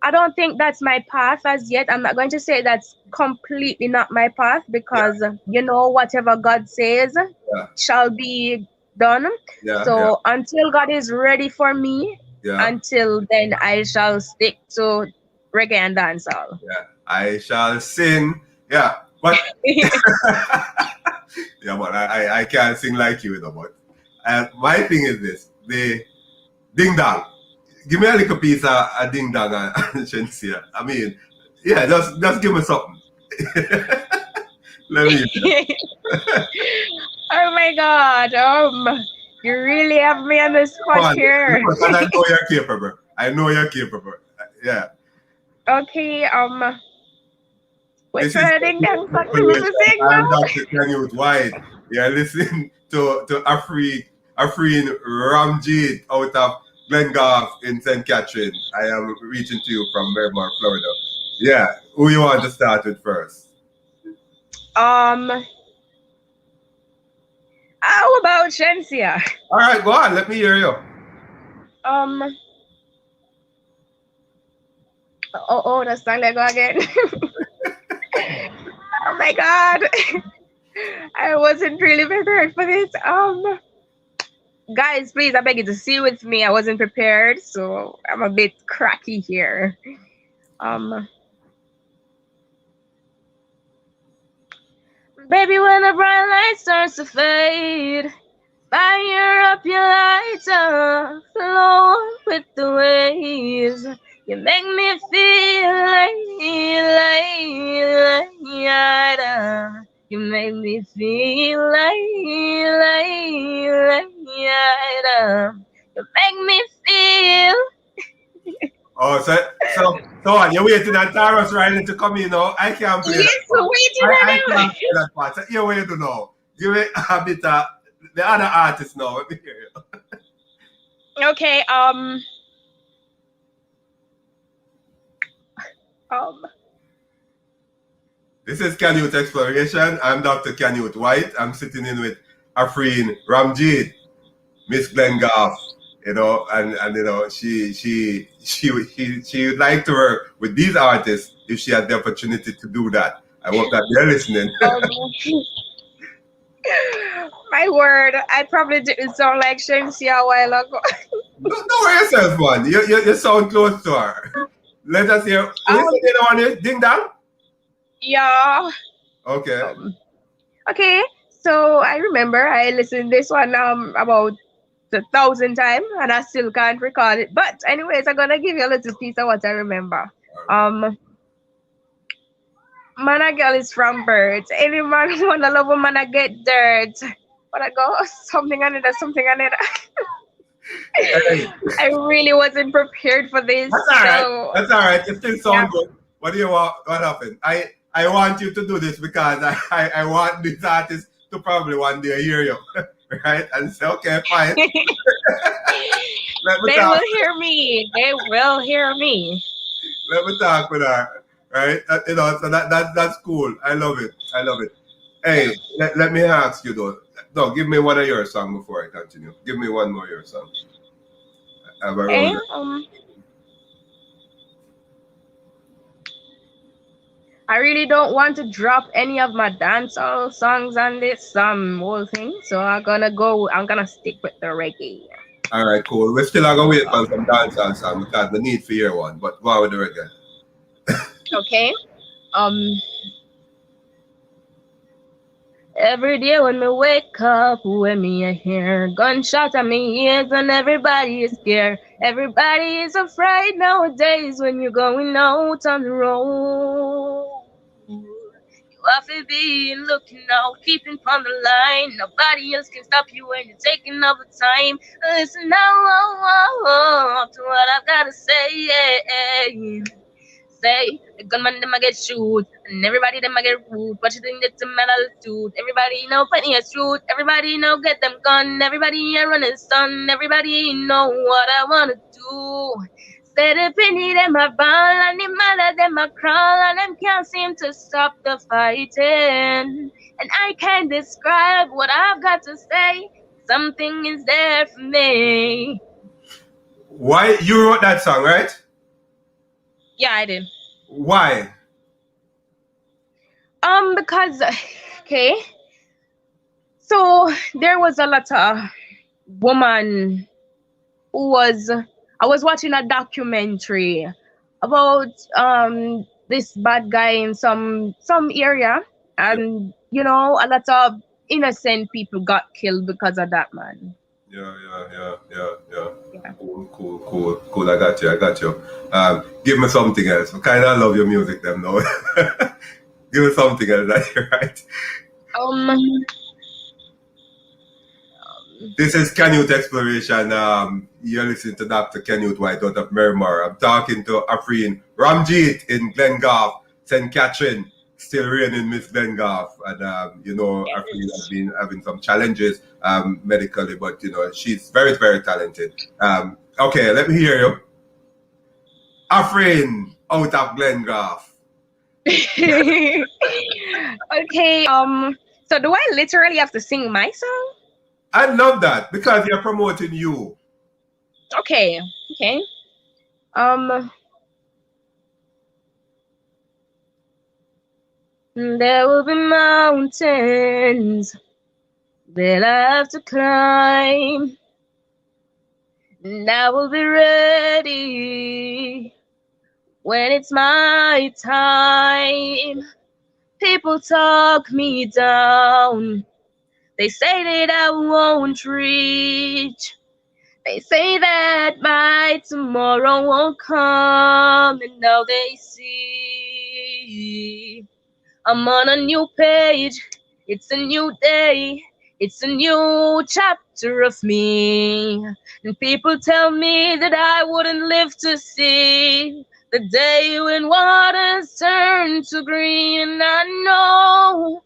I don't think that's my path as yet. I'm not going to say that's completely not my path Yeah, because whatever God says yeah, shall be done. yeah, yeah, So until God is ready for me, yeah, until then I shall stick to reggae and dancehall. yeah. I shall sing. Yeah, but yeah, but I can't sing like you, but my thing is this: the ding dong. Give me a little piece of a ding dong and Shensia. I mean, yeah, just give me something. Let me hear that. Oh my God. You really have me on the Come spot on, here. because I know you're capable. I know you're capable. Yeah. Okay, which This one is of the dang song we need Creation. to sing I'm now? Dr. Canute White. You're listening to Afreen Ramgeet out of Glengarth in St. Catherine. I am reaching to you from Miramar, Florida. Yeah. Who you want to start with first? Um, how about Shensia? All right, go on. Let me hear you. Um, oh, the song let go again. my God. I wasn't really prepared for this. Guys, please, I beg you to see with me. I wasn't prepared, so I'm a bit cracky here. Baby, when the bright light starts to fade, fire up your lighter, flow with the waves. You make me feel like, you make me feel like, you make me feel. Oh, so on. You're waiting on Taros Riley to come in now. I can't play that Yes, part. waiting I on can't him. play that part. So here what you do now. Give me a bit of the other artist now. Let me hear you. Okay, This is Canute Exploration. I'm Dr. Canute White. I'm sitting in with Afreen, Ramgeet, Miss Glengarth, you know, and you know, she would like to work with these artists if she had the opportunity to do that. I hope that they're listening. my word, I probably didn't sound like Shamsi a while ago. Don't worry yourself, man. You sound close to her. Let us hear. Who is the other one? Ding Dong? Yeah. Okay. Okay, so I remember I listened this one about 1,000 times and I still can't recall it. But anyways, I'm gonna give you a little piece of what I remember. Man a girl is from birth. Any man wanna love a man a get dirt. But I go something another, something another. I really wasn't prepared for this. That's all right. So That's all right. It still sounds good. What do you want? What happened? I want you to do this because I want these artists to probably one day hear you, right? And say, okay, fine. They will hear me. They will hear me. Let me talk with her, right? You know, so that's cool. I love it. I love it. Hey, let me ask you though. No, give me one of your songs before I continue. Give me one more of your song. Okay, I really don't want to drop any of my dancehall songs on this whole thing, so I'm gonna stick with the reggae. All right, cool. We're still gonna wait for some dancehall song because the need for hear one. But go on with the reggae. Okay. Every day when me wake up, when me hear gunshot at me ears and everybody is scared. Everybody is afraid nowadays when you're going out on the road. You have to be looking out, keeping on the line. Nobody else can stop you when you're taking over time. Listen now to what I've got to say. Say the gunman them a get shoot and everybody them a get root. But you think that's a metal suit? Everybody know plenty of truth. Everybody know get them gun. Everybody a running stun. Everybody know what I wanna do. Say the penny them a ball and the mother them a crawl and them can't seem to stop the fighting. And I can't describe what I've got to say. Something is there for me. Why you wrote that song, right? Yeah, I did. Why? Because okay, so there was a lot of woman who was I was watching a documentary about this bad guy in some area, and you know a lot of innocent people got killed because of that man. Yeah. Cool. I got you. Give me something else. I kind of love your music, them now. Give me something else, right? This is Canute Exploration. You're listening to Dr. Canute White out of Miramar. I'm talking to Afreen Ramgeet in Glengarth, St. Catherine. Still raining, Miss Glengarth. And, you know, Afreen has been having some challenges medically, but, you know, she's very, very talented. Okay, let me hear you. Afreen out of Glengarth. Okay, so do I literally have to sing my song? I love that because you're promoting you. Okay. There will be mountains that I have to climb, and I will be ready when it's my time. People talk me down. They say that I won't reach. They say that my tomorrow won't come, and now they see I'm on a new page. It's a new day. It's a new chapter of me. And people tell me that I wouldn't live to see the day when waters turn to green. I know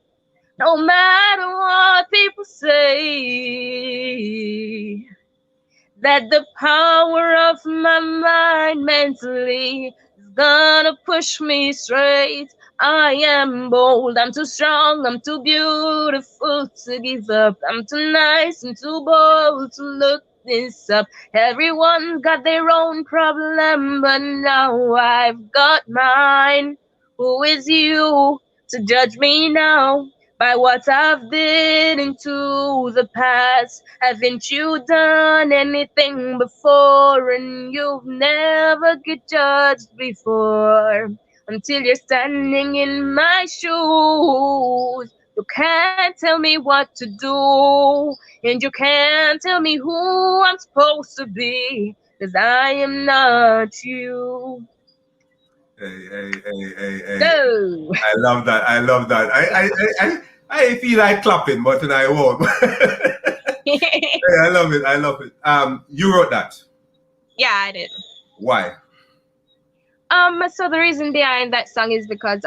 no matter what people say, that the power of my mind mentally is gonna push me straight. I am bold, I'm too strong, I'm too beautiful to give up. I'm too nice and too bold to look this up. Everyone's got their own problem, but now I've got mine. Who is you to judge me now by what I've been into the past? Haven't you done anything before? And you've never get judged before until you're standing in my shoes. You can't tell me what to do, and you can't tell me who I'm supposed to be, 'cause I am not you. Hey. No. I love that. I love that. I feel like clapping, but then I won't. Hey, I love it. I love it. You wrote that. Yeah, I did. Why? So the reason behind that song is because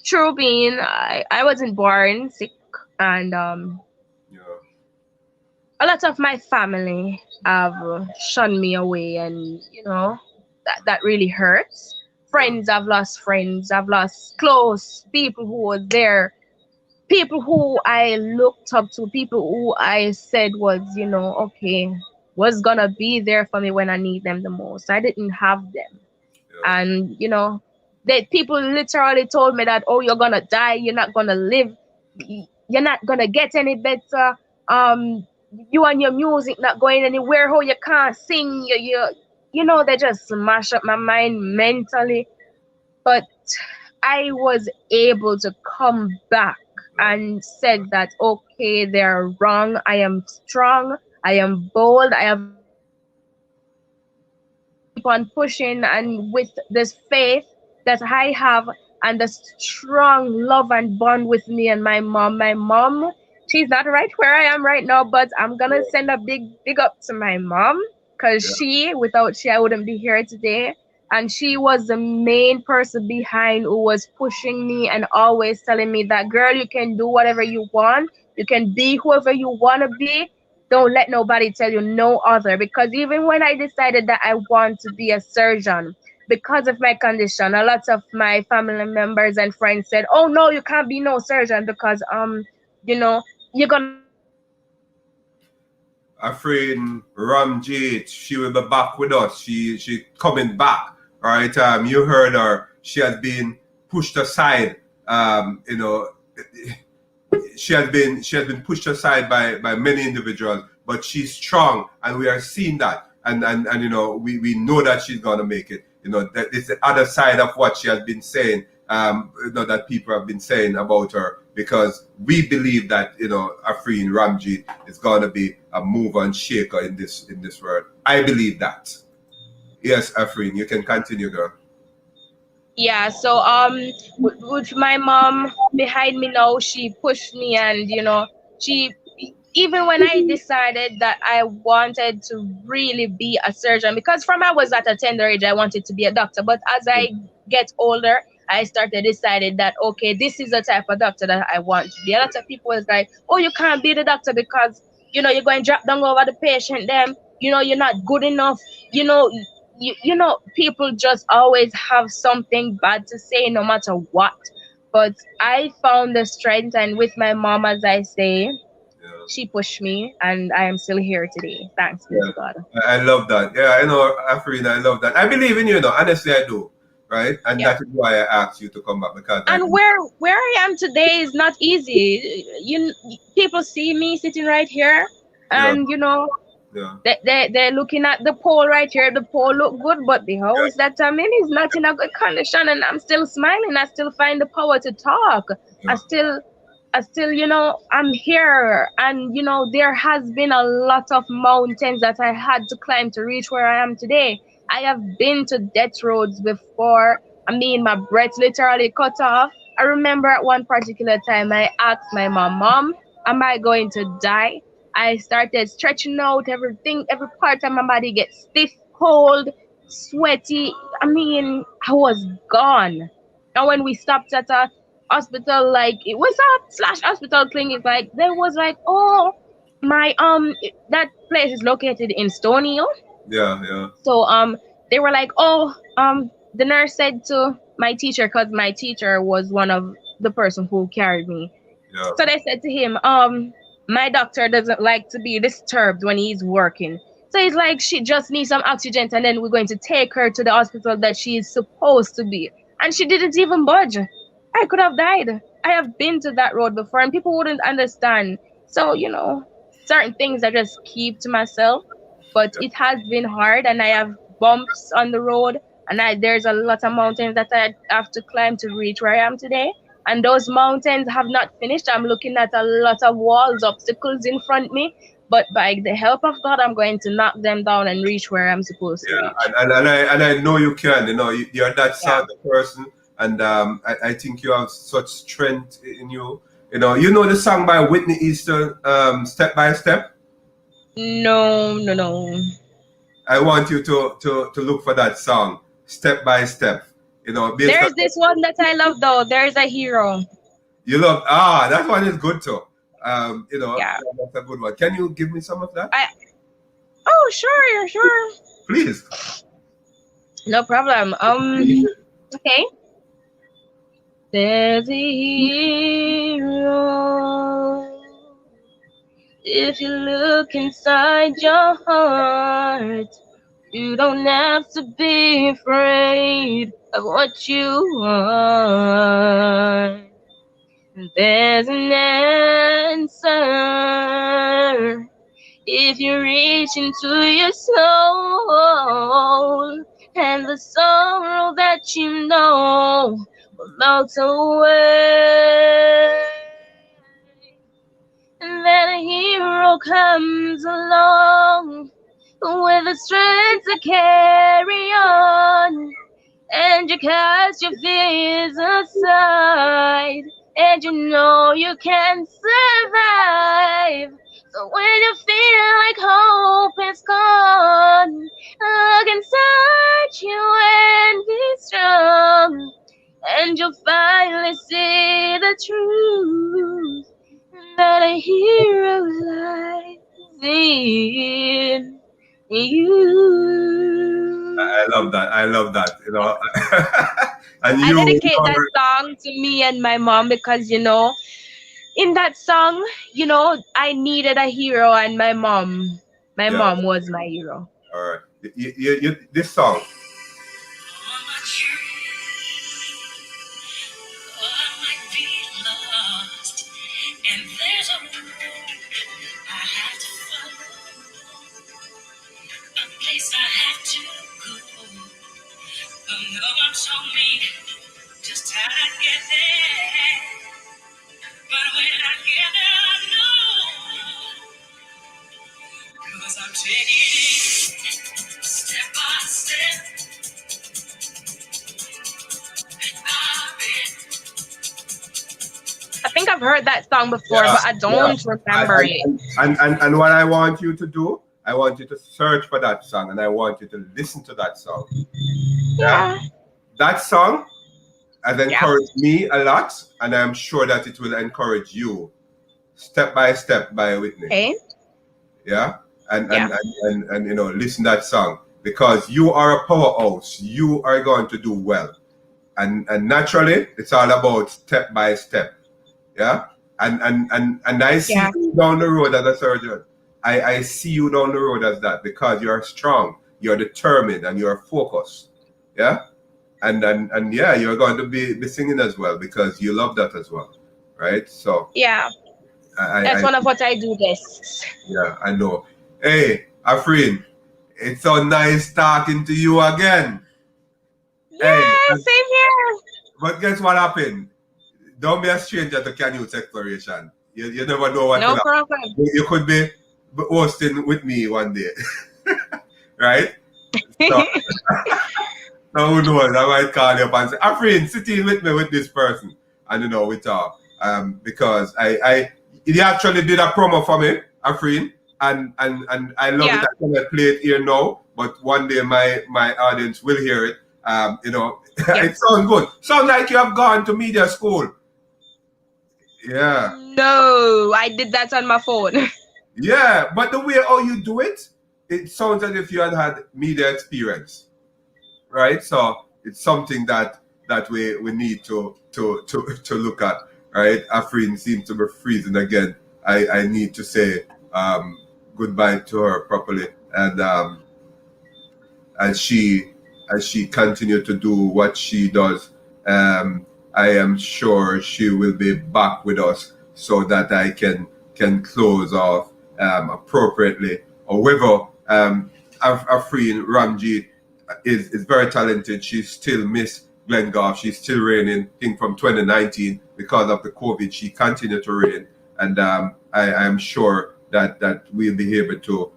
true being, I wasn't born sick, and Yeah. a lot of my family have shunned me away, and that really hurts. Yeah. Friends, I've lost close people who were there, people who I looked up to, people who I said was, okay, was gonna be there for me when I need them the most. I didn't have them. Yeah. And that people literally told me that, oh, you're gonna die, you're not gonna live, you're not gonna get any better, um you and your music not going anywhere, oh, you can't sing, they just smash up my mind mentally. But I was able to come back and said that, okay, they're wrong, I am strong, I am bold, I have the courage to keep on pushing, and with this faith that I have, and the strong love and bond with me and my mom. My mom, she's not right where I am right now, but I'm gonna send a big up to my mom, because Yeah. without she, I wouldn't be here today. And she was the main person behind who was pushing me and always telling me that, girl, you can do whatever you want, you can be whoever you want to be, don't let nobody tell you no other. Because even when I decided that I want to be a surgeon because of my condition, a lot of my family members and friends said, oh no, you can't be no surgeon because you know you're gonna get infection, you're gonna get this, you're gonna get that. Afreen Ramgeet, she will be back with us. She coming back. All right. You heard her. She has been pushed aside. You know, she has been pushed aside by many individuals, but she's strong, and we are seeing that, and we know that she's gonna make it. That it's the other side of what she has been saying. That people have been saying about her, because we believe that Afreen Ramji is gonna be a mover and shaker in this world. I believe that. Yes, Afreen, you can continue, girl. Yeah, so with my mom behind me now, she pushed me, and she, even when I decided that I wanted to really be a surgeon, because from I was at a tender age, I wanted to be a doctor. But as I get older, I started decided that, okay, this is the type of doctor that I want to be. A lot of people was like, oh, you can't be the doctor because you're going to drop down over the patient. Them, you're not good enough. You know, people just always have something bad to say no matter what. But I found the strength, and with my mom, as I say, Yeah. she pushed me, and I am still here today. Thanks be Yeah, to God. I love that. Yeah, Afreen, I love that. I believe in you, honestly, I do. right? And Yeah. that is why I asked you to come back because I And where I am today is not easy. People see me sitting right here, yeah, and yeah, they're looking at the pole right here. The pole look good, but the yeah, house that I'm in is not in a good condition, and I'm still smiling. I still find the power to talk. yeah, I still, I'm here, and there has been a lot of mountains that I had to climb to reach where I am today. I have been to death roads before. I mean, my breath literally cut off. I remember at one particular time, I asked my mom, am I going to die? I started stretching out everything, every part of my body gets stiff, cold, sweaty. I mean, I was gone. And when we stopped at a hospital, like it was a slash hospital clinic, like there was like, oh, my that place is located in Stony Hill. yeah, yeah, So they were like, oh, the nurse said to my teacher, because my teacher was one of the person who carried me. yeah, So they said to him, my doctor doesn't like to be disturbed when he's working. So he's like, she just needs some oxygen, and then we're going to take her to the hospital that she is supposed to be. And she didn't even budge. I could have died. I have been to that road before, and people wouldn't understand. So, certain things I just keep to myself. But yeah. it has been hard, and I have bumps on the road, and there's a lot of mountains that I have to climb to reach where I am today. And those mountains have not finished. I'm looking at a lot of walls, obstacles in front of me. But by the help of God, I'm going to knock them down and reach where I'm supposed to Yeah, reach. and I know you can. You're that Yeah. sort of person, and I think you have such strength in you. You know the song by Whitney Easton, "Step by Step." No, no, no. I want you to look for that song, "Step by Step." Based on There's this one that I love though. There's a hero. you love that one is good too. Yeah. That's a good one. Can you give me some of that, I Oh, sure, sure. please? No problem. Okay. There's a hero. If you look inside your heart, you don't have to be afraid of what you want. There's an answer if you reach into your soul, and the sorrow that you know will melt away. And then a hero comes along with the strength to carry on, and you cast your fears aside, and you know you can survive. So when you feel like hope is gone, look inside you and be strong, and you'll finally see the truth that a hero lies in you. I love that. I love that. And I you, dedicate that song to me and my mom because, in that song, I needed a hero, and my yeah. mom was my hero. All right. This song. And there's a road I have to follow, a place I have to go. But no one told me just how to get there. But when I get there, I know, 'cause I'm taking it step by step. I've been, I think I've heard that song before, Yeah, but I don't remember it. and what I want you to do, I want you to search for that song, and I want you to listen to that song. Yeah. That song has encouraged me a lot, and I'm sure that it will encourage you. Step by Step by Whitney. Okay. Yeah, and Yeah. listen that song, because you are a powerhouse. You are going to do well, and naturally, it's all about step by step. Yeah, and I see you down the road as a surgeon. I see you down the road as that, because you're strong, you're determined, and you're focused. Yeah, and yeah, you're going to be singing as well because you love that as well, right? So Yeah, that's I one of what I do best. yeah, I know. Hey, Afreen, it's so nice talking to you again. Hey, Yeah, same here. but guess what happened? Don't be a stranger to Canute's exploration. You never know what will No happen. problem. You could be hosting with me one day, right? So, so who knows? I might call you up and say, Afreen, sit in with me with this person. And we talk. Because he actually did a promo for me, Afreen, and I love it. Yeah. I cannot play it here now, but one day my audience will hear it. Yeah. It sounds good. Sounds like you have gone to media school. Yeah. No, I did that on my phone. Yeah, but the way how you do it, it sounds as if you had media experience, right? So it's something that we need to look at, right? Afreen seems to be freezing again. I need to say goodbye to her properly, and as she continue to do what she does, I am sure she will be back with us so that I can close off appropriately. However, Afreen Ramgeet is very talented. She's still Miss Glengarve. She's still reigning. I think from 2019 because of the COVID, she continued to reign, and I am sure that we'll be able to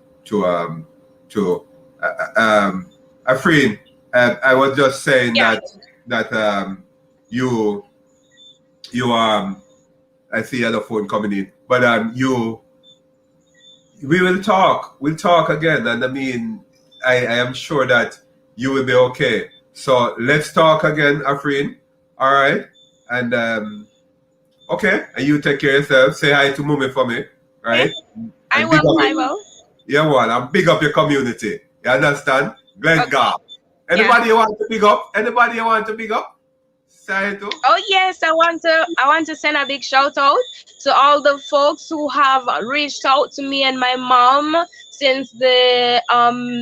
Afreen, I was just saying Yeah. that you I see other phone coming in, but we will talk. We'll talk again, and I mean, I am sure that you will be okay. So let's talk again, Afreen. All right, and okay, and you take care of yourself. Say hi to Mummy for me, right? I And big will. up- I will. Yeah, well, and big up your community. You understand? Glengarve. Anybody you want to big up? Anybody you want to big up? Say it to. Oh yes, I want to send a big shout out to all the folks who have reached out to me and my mom since the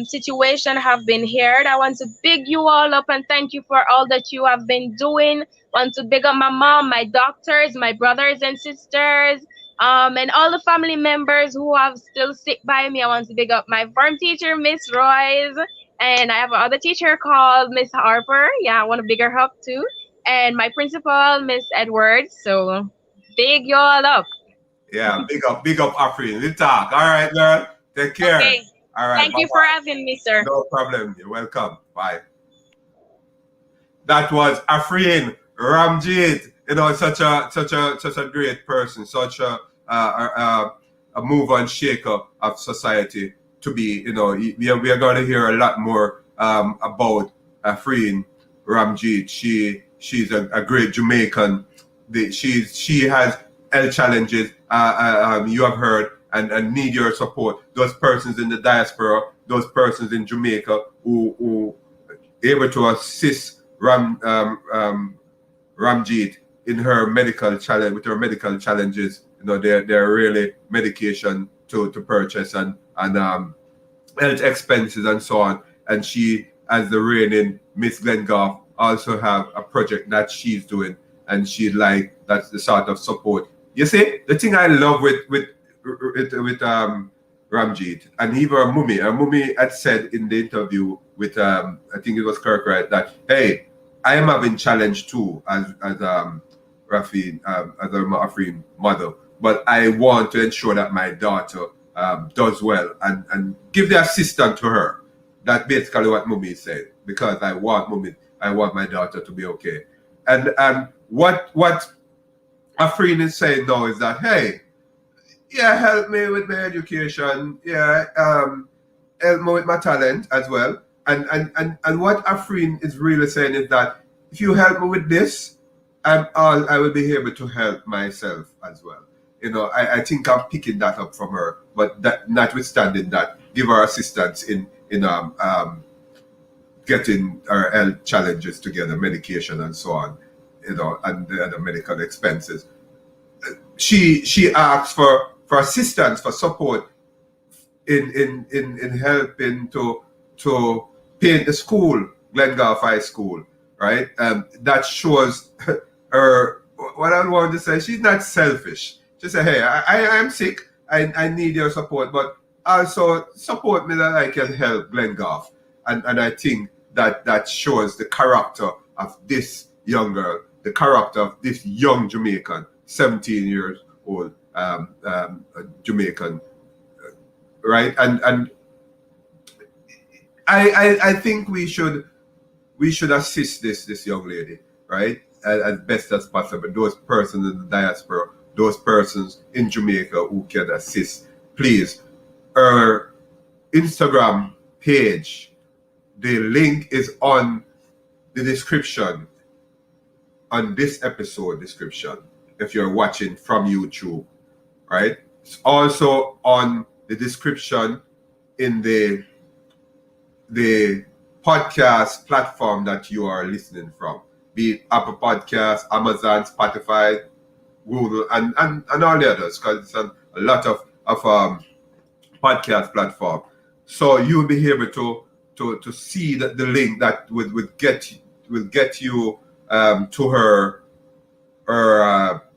situation have been heard. I want to big you all up and thank you for all that you have been doing. Want to big up my mom, my doctors, my brothers and sisters, and all the family members who have still stick by me. I want to big up my firm teacher, Miss Royce, and I have another teacher called Miss Harper. Yeah, I want to big her up too. And my principal, Miss Edwards. So big y'all up. Yeah, big up Afreen. We'll talk. All right, girl. Take care. Okay. All right. Thank you for having me, sir. No problem. You're welcome. Bye. That was Afreen Ramgeet. Such a great person, such a mover and shaker of society to be. We are going to hear a lot more about Afreen Ramgeet. She's a great Jamaican. She has health challenges. You have heard and need your support. Those persons in the diaspora, those persons in Jamaica who able to assist Ramgeet in her medical challenge with her medical challenges. They're really medication to purchase and health expenses and so on. And she, as the reigning Miss Glengarve, also have a project that she's doing, and that's the sort of support. You see, the thing I love with Ramgeet, and even her mummy had said in the interview with I think it was Kirk, right, that hey, I am having challenge too as Afreen mother, but I want to ensure that my daughter does well and give the assistance to her. That's basically what mummy said, because I want my daughter to be okay. And what Afreen is saying now is that, hey, yeah, help me with my education, yeah, help me with my talent as well. And what Afreen is really saying is that if you help me with this, I will be able to help myself as well. I think I'm picking that up from her, but that notwithstanding that, give her assistance in getting her health challenges together, medication and so on, and the other medical expenses. She asks for assistance, for support in helping to paint the school, Glengarve High School, right? That shows her, what I want to say, she's not selfish. She said, hey, I am sick, I need your support, but also support me that I can help Glengarth. And I think that shows the character of this young girl, the character of this young Jamaican, 17 years old Jamaican, right? And I think we should assist this young lady, right, as best as possible. Those persons in the diaspora, those persons in Jamaica who can assist, please. Her Instagram page, the link is on the description, on this episode description, if you're watching from YouTube, right? It's also on the description in the podcast platform that you are listening from, be it Apple Podcasts, Amazon, Spotify, Google, and all the others, because it's a lot of podcast platform. So you'll be able to see that the link that will get you to her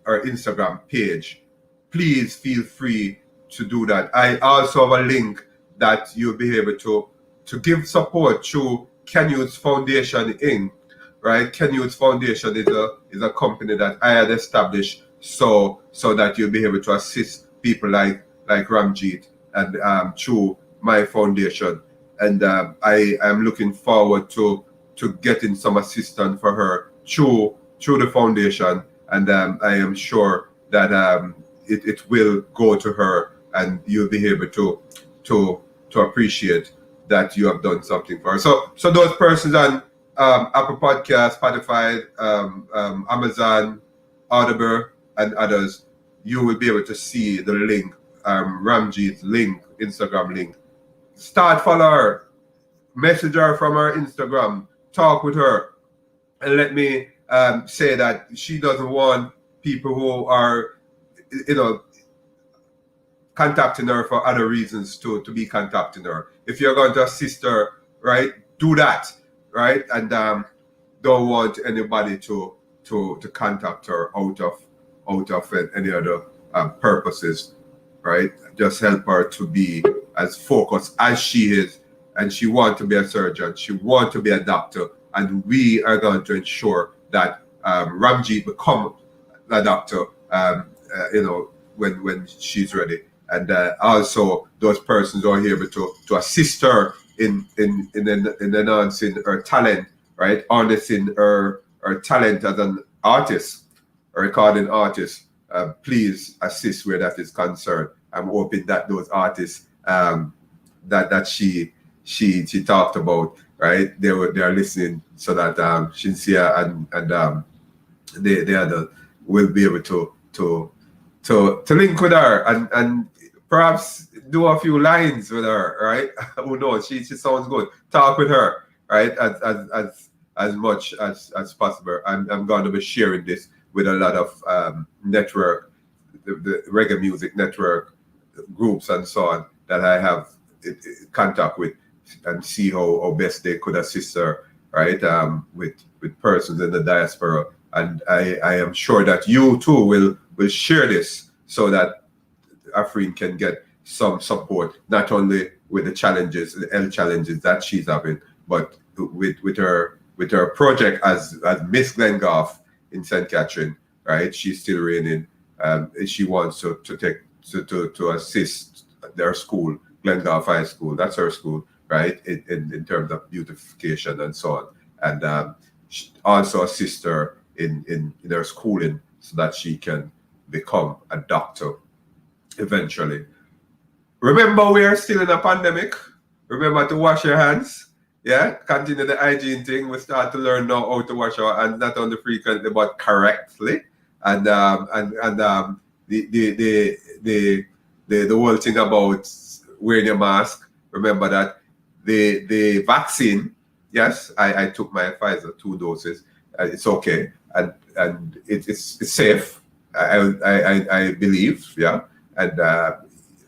Instagram page. Please feel free to do that. I also have a link that you'll be able to give support to Canute's Foundation Inc. Right? Canute's Foundation is a company that I had established so that you'll be able to assist people like Ramgeet and through my foundation. And I am looking forward to getting some assistance for her through the foundation. And I am sure that it will go to her, and you'll be able to appreciate that you have done something for her. So those persons on Apple Podcasts, Spotify, Amazon, Audible, and others, you will be able to see the link, Ramgeet's link, Instagram link. Start follow her, message her from her Instagram, talk with her, and let me say that she doesn't want people who are, contacting her for other reasons to be contacting her. If you're going to assist her, right, do that, right, and don't want anybody to contact her out of any other purposes, right? Just help her to be as focused as she is, and she wants to be a surgeon, she wants to be a doctor, and we are going to ensure that Ramgeet become a doctor, when she's ready. And also those persons are able to assist her in enhancing her talent, right? Harnessing her talent as an artist, a recording artist. Please assist where that is concerned. I'm hoping that those artists that she talked about, right? They are listening, so that Shinsia and the other will be able to link with her and perhaps do a few lines with her, right? Who knows? She sounds good. Talk with her, right? As much as possible. I'm going to be sharing this with a lot of network, the reggae music network groups and so on that I have contact with, and see how best they could assist her, right? With persons in the diaspora. And I am sure that you too will share this, so that Afreen can get some support, not only with the challenges, the health challenges that she's having, but with her project as Miss Glengarth in St. Catherine, right? She's still reigning. She wants to assist their school, Glengarth High School. That's her school, right? In terms of beautification and so on, and also assist her in her schooling, so that she can become a doctor eventually. Remember, we are still in a pandemic. Remember to wash your hands. Yeah, continue the hygiene thing. We start to learn now how to wash our hands, not only frequently but correctly. And the whole thing about wearing your mask. Remember that the vaccine. Yes, I took my Pfizer 2 doses. It's okay, and it's safe. I believe, yeah, and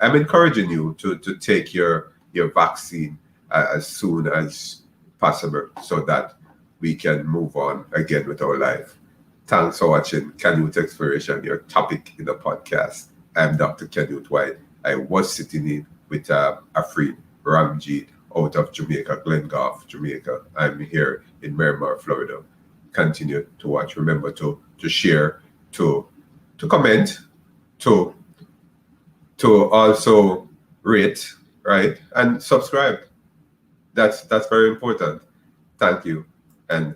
I'm encouraging you to take your vaccine as soon as possible, so that we can move on again with our life. Thanks for watching Canute Exploration, your topic in the podcast. I'm Dr. Canute White. I was sitting in with Afreen Ramgeet out of Jamaica, Glengarve, Jamaica. I'm here in Miramar, Florida. Continue to watch. Remember to share, to comment, to also rate, right? And subscribe. That's very important. Thank you. And